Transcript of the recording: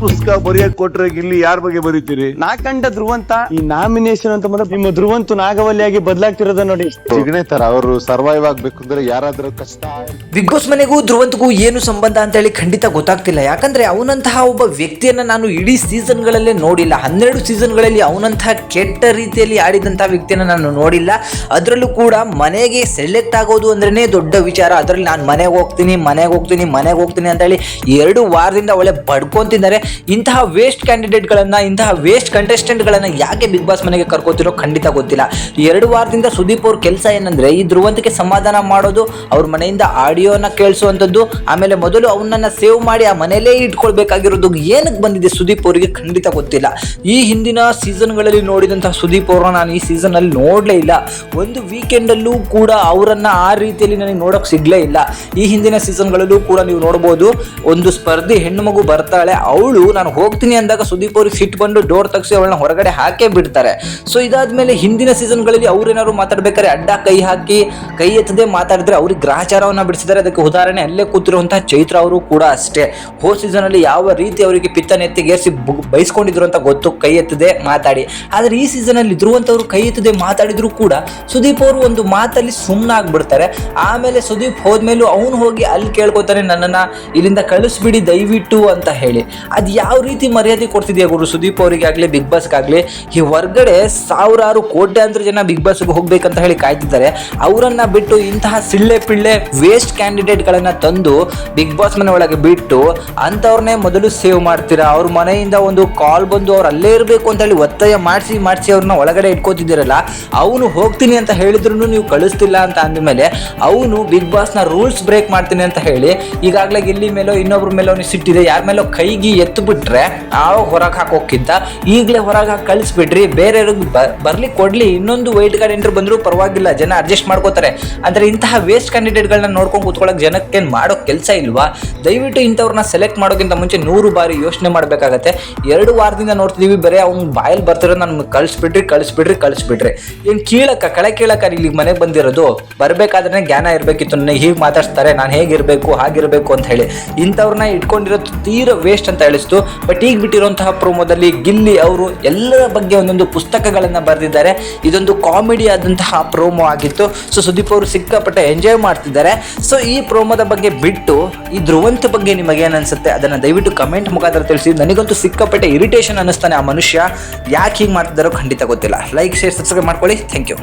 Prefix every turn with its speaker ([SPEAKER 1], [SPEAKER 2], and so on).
[SPEAKER 1] ಪುಸ್ತಕ ಬರೆಯಕ್ ಕೊಟ್ರೆ ಇಲ್ಲಿ ಯಾರ ಬಗ್ಗೆ ಬರೀತೀರಿ?
[SPEAKER 2] ನಾ ಕಂಡ ಧ್ರುವಂತ ಈ ನಾಮಿನೇಷನ್ ಅಂತ ಬಂದ್ರೆ ನಿಮ್ಮ ಧ್ರುವಂತು ನಾಗವಲ್ಲಿಯಾಗಿ ಬದಲಾಗ್ತಿರೋದ ನೋಡಿ.
[SPEAKER 1] ಚಿಗಣೆ ತರ ಅವರು ಸರ್ವೈವ್ ಆಗ್ಬೇಕು ಅಂದ್ರೆ ಯಾರಾದ್ರೂ ಕಷ್ಟ.
[SPEAKER 3] ಬಿಗ್ ಬಾಸ್ ಮನೆಗೂ ಧ್ರುವಂತಗೂ ಏನು ಸಂಬಂಧ ಅಂತ ಹೇಳಿ ಖಂಡಿತ ಗೊತ್ತಾಗ್ತಿಲ್ಲ. ಯಾಕಂದ್ರೆ ಅವನಂತಹ ಒಬ್ಬ ವ್ಯಕ್ತಿಯನ್ನ ನಾನು ಇಡೀ ಸೀಸನ್ಗಳಲ್ಲೇ ನೋಡಿಲ್ಲ. 12 ಸೀಸನ್ಗಳಲ್ಲಿ ಅವನಂತಹ ಕೆಟ್ಟ ರೀತಿಯಲ್ಲಿ ಆಡಿದಂತಹ ವ್ಯಕ್ತಿಯನ್ನ ನಾನು ನೋಡಿಲ್ಲ. ಅದರಲ್ಲೂ ಕೂಡ ಮನೆಗೆ ಸೆಲೆಕ್ಟ್ ಆಗೋದು ಅಂದ್ರೇನೆ ದೊಡ್ಡ ವಿಚಾರ. ಅದರಲ್ಲಿ ನಾನು ಮನೆಗೆ ಹೋಗ್ತೀನಿ ಅಂತ ಹೇಳಿ 2 ವಾರದಿಂದ ಒಳ್ಳೆ ಬಡ್ಕೊಂತಿದ್ದಾರೆ. ಇಂತಹ ವೇಸ್ಟ್ ಕ್ಯಾಂಡಿಡೇಟ್ಗಳನ್ನ, ಇಂತಹ ವೇಸ್ಟ್ ಕಂಟೆಸ್ಟೆಂಟ್ಗಳನ್ನ ಯಾಕೆ ಬಿಗ್ ಬಾಸ್ ಮನೆಗೆ ಕರ್ಕೋತಿರೋ ಖಂಡಿತ ಗೊತ್ತಿಲ್ಲ. 2 ವಾರದಿಂದ ಸುದೀಪ್ ಅವ್ರ ಕೆಲಸ ಏನಂದ್ರೆ ಈ ಧ್ರುವಂತಕ್ಕೆ ಸಮಾಧಾನ ಮಾಡೋದು, ಅವ್ರ ಮನೆಯಿಂದ ಆಡಿಯೋನ ಕೇಳಿಸುವಂಥದ್ದು, ಆಮೇಲೆ ಮೊದಲು ಅವನನ್ನ ಸೇವ್ ಮಾಡಿ ಆ ಮನೆಯಲ್ಲೇ ಇಟ್ಕೊಳ್ಬೇಕಾಗಿರೋದು. ಏನಕ್ಕೆ ಬಂದಿದೆ ಸುದೀಪ್ ಅವರಿಗೆ ಖಂಡಿತ ಗೊತ್ತಿಲ್ಲ. ಈ ಹಿಂದಿನ ಸೀಸನ್ಗಳಲ್ಲಿ ನೋಡಿದಂತಹ ಸುದೀಪ್ ಅವ್ರನ್ನ ನಾನು ಈ ಸೀಸನ್ ಅಲ್ಲಿ ನೋಡಲೇ ಇಲ್ಲ. ಒಂದು ವೀಕೆಂಡ್ ಅಲ್ಲೂ ಕೂಡ ಅವರನ್ನ ಆ ರೀತಿಯಲ್ಲಿ ನನಗೆ ನೋಡೋಕೆ ಸಿಗ್ಲೇ ಇಲ್ಲ. ಈ ಹಿಂದಿನ ಸೀಸನ್ಗಳಲ್ಲೂ ಕೂಡ ನೀವು ನೋಡಬಹುದು, ಒಂದು ಸ್ಪರ್ಧಿ ಹೆಣ್ಣು ಮಗು ಬರ್ತಾಳೆ, ಅವಳು ನಾನು ಹೋಗ್ತೀನಿ ಅಂದಾಗ ಸುದೀಪ್ ಅವ್ರಿಗೆ ಸಿಟ್ಟು ಬಂದು ಡೋರ್ ತೆಗೆಸಿ ಅವಳನ್ನ ಹೊರಗಡೆ ಹಾಕೇ ಬಿಡ್ತಾರೆ. ಸೊ ಇದಾದ್ಮೇಲೆ ಹಿಂದಿನ ಸೀಸನ್ಗಳಲ್ಲಿ ಅವ್ರೇನಾದ್ರು ಮಾತಾಡ್ಬೇಕಾದ್ರೆ ಅಡ್ಡ ಕೈ ಹಾಕಿ ಕೈ ಎತ್ತದೇ ಮಾತಾಡಿದ್ರೆ ಅವ್ರಿಗೆ ಗ್ರಹಚಾರವನ್ನ ಬಿಡಿಸಿದ್ದಾರೆ. ಅದಕ್ಕೆ ಉದಾಹರಣೆ ಅಲ್ಲೇ ಕೂತಿರುವಂತಹ ಚೈತ್ರ ಅವರು ಕೂಡ ಅಷ್ಟೇ. ಹೋದ ಸೀಸನ್ ಅಲ್ಲಿ ಯಾವ ರೀತಿ ಅವರಿಗೆ ಪಿತ್ತನ ಎತ್ತಿಗೇರಿಸಿ ಬೈಸ್ಕೊಂಡಿದ್ರು ಅಂತ ಗೊತ್ತು, ಕೈ ಎತ್ತದೆ ಮಾತಾಡಿ. ಆದ್ರೆ ಈ ಸೀಸನ್ ಅಲ್ಲಿ ಧ್ರುವಂತವ್ರು ಕೈ ಎತ್ತದೆ ಮಾತಾಡಿದ್ರು ಕೂಡ ಸುದೀಪ್ ಅವರು ಒಂದು ಮಾತಲ್ಲಿ ಸುಮ್ಮನಾಗ್ಬಿಡ್ತಾರೆ. ಆಮೇಲೆ ಸುದೀಪ್ ಹೋದ್ಮೇಲೂ ಅವನು ಹೋಗಿ ಅಲ್ಲಿ ಕೇಳ್ಕೊತಾನೆ, ನನ್ನನ್ನ ಇಲ್ಲಿಂದ ಕಳಿಸ್ಬಿಡಿ ದಯವಿಟ್ಟು ಅಂತ ಹೇಳಿ. ಅದು ಯಾವ ರೀತಿ ಮರ್ಯಾದೆ ಕೊಡ್ತಿದ್ಯಾ ಗುರು ಸುದೀಪ್ ಅವರಿಗೆ ಆಗ್ಲಿ ಬಿಗ್ ಬಾಸ್ಗಾಗ್ಲಿ? ಈ ಹೊರಗಡೆ ಸಾವಿರಾರು ಕೋಟ್ಯಾಂತರ ಜನ ಬಿಗ್ ಬಾಸ್ಗೆ ಹೋಗ್ಬೇಕಂತ ಹೇಳಿ ಕಾಯ್ತಿದ್ದಾರೆ. ಅವರನ್ನ ಬಿಟ್ಟು ಇಂತಹ ಸಿಳ್ಳೆ ಪಿಳ್ಳೆ ವೇಸ್ಟ್ ಕ್ಯಾಂಡಿಡೇಟ್ಗಳನ್ನ ತಂದು ಬಿಗ್ ಬಾಸ್ ಮನೆ ಒಳಗೆ ಬಿಟ್ಟು ಅಂಥವ್ರನ್ನೇ ಮೊದಲು ಸೇವ್ ಮಾಡ್ತೀರಾ. ಅವ್ರ ಮನೆಯಿಂದ ಒಂದು ಕಾಲ್ ಬಂದು ಅವ್ರು ಅಲ್ಲೇ ಇರಬೇಕು ಅಂತ ಹೇಳಿ ಒತ್ತಾಯ ಮಾಡಿಸಿ ಅವ್ರನ್ನ ಒಳಗಡೆ ಇಟ್ಕೋತಿದ್ದೀರಲ್ಲ. ಅವನು ಹೋಗ್ತೀನಿ ಅಂತ ಹೇಳಿದ್ರು ನೀವು ಕಳಿಸ್ತಿಲ್ಲ ಅಂತ ಅಂದಮೇಲೆ ಅವನು ಬಿಗ್ ಬಾಸ್ನ ರೂಲ್ಸ್ ಬ್ರೇಕ್ ಮಾಡ್ತೀನಿ ಅಂತ ಹೇಳಿ ಈಗಾಗಲೇ ಗಿಲ್ಲಿ ಮೇಲೋ ಇನ್ನೊಬ್ರ ಮೇಲೋ ಅವನಿಗೆ ಸಿಟ್ಟಿದೆ, ಯಾರ ಮೇಲೋ ಕೈಗೆ ಎತ್ತು ಬಿಟ್ರೆ ಆವಾಗ ಹೊರಗೆ ಹಾಕೋಕ್ಕಿಂತ ಈಗಲೇ ಹೊರಗೆ ಹಾಕಿ ಕಳಿಸ್ಬಿಡ್ರಿ. ಬೇರೆಯವ್ರಿಗೆ ಬರ್ಲಿಕ್ಕೆ ಕೊಡ್ಲಿ, ಇನ್ನೊಂದು ವೈಟ್ ಕಾರ್ಡ್ ಎಂಟ್ರಿ ಬಂದರೂ ಪರವಾಗಿಲ್ಲ, ಜನ ಅಡ್ಜಸ್ಟ್ ಮಾಡ್ಕೋತಾರೆ. ಅಂದರೆ ಇಂತಹ ವೇಸ್ಟ್ ಕ್ಯಾಂಡಿಡೇಟ್ಗಳನ್ನ ನೋಡ್ಕೊಂಡು ಕೂತ್ಕೊಳ್ಳೋಕೆ ಜನಕ್ಕೆ ಮಾಡೋ ಕೆಲಸ ಇಲ್ವಾ? ದಯವಿಟ್ಟು ಇಂಥವ್ರನ್ನ ಸೆಲೆಕ್ಟ್ ಮಾಡೋಕ್ಕಿಂತ ಮುಂಚೆ 100 ಬಾರಿ ಯೋಚನೆ ಮಾಡಬೇಕಾಗತ್ತೆ. 2 ವಾರದಿಂದ ನೋಡ್ತಿದ್ದೀವಿ, ಬರೀ ಅವ್ನು ಬಾಯಲ್ಲಿ ಬರ್ತಿರೋ ನಾನು ಕಳಿಸ್ಬಿಡ್ರಿ. ಏನು ಕಳೆ ಕೀಳಕ್ಕ ಇಲ್ಲಿ ಮನೆಗೆ ಬಂದಿರೋದು? ಬರಬೇಕಾದ್ರೆ ಜ್ಞಾನ ಇರಬೇಕಿತ್ತು, ನನಗೆ ಹೀಗೆ ಮಾತಾಡ್ತಾರೆ, ನಾನು ಹೇಗಿರಬೇಕು ಹಾಗಿರಬೇಕು ಅಂತ ಹೇಳಿ. ಇಂಥವ್ರನ್ನ ಇಟ್ಕೊಂಡಿರೋದು ತೀರಾ ವೇಸ್ಟ್ ಅಂತ ಹೇಳಿಸ್ತು. ಬಟ್ ಈಗ ಬಿಟ್ಟಿರುವಂತಹ ಪ್ರೋಮೋದಲ್ಲಿ ಗಿಲ್ಲಿ ಅವರು ಎಲ್ಲರ ಬಗ್ಗೆ ಒಂದೊಂದು ಪುಸ್ತಕಗಳನ್ನು ಬರೆದಿದ್ದಾರೆ. ಇದೊಂದು ಕಾಮಿಡಿ ಆದಂತಹ ಪ್ರೋಮೋ ಆಗಿತ್ತು. ಸೊ ಸುದೀಪ್ ಅವರು ಸಿಕ್ಕಾಪಟ್ಟೆ ಎಂಜಾಯ್ ಮಾಡ್ತಿದ್ದಾರೆ. ಸೊ ಈ ಪ್ರೋಮೋದ ಬಗ್ಗೆ ಬಿಟ್ಟು ಈ ಧ್ರುವಂತ ಬಗ್ಗೆ ನಿಮಗೇನು ಅನ್ಸುತ್ತೆ ಅದನ್ನು ದಯವಿಟ್ಟು ಕಮೆಂಟ್ ಮುಖಾಂತರ ತಿಳಿಸಿ. ನನಗಂತೂ ಸಿಕ್ಕಾಪಟ್ಟೆ ಇರಿಟೇಷನ್ ಅನ್ನಿಸ್ತಾನೆ. ಆ ಮನುಷ್ಯ ಯಾಕೆ ಹೀಗೆ ಮಾಡ್ತಿದ್ದಾರೋ ಖಂಡಿತ ಗೊತ್ತಿಲ್ಲ. ಲೈಕ್, ಶೇರ್, ಸಬ್ಸ್ಕ್ರೈಬ್ ಮಾಡ್ಕೊಳ್ಳಿ. Thank you.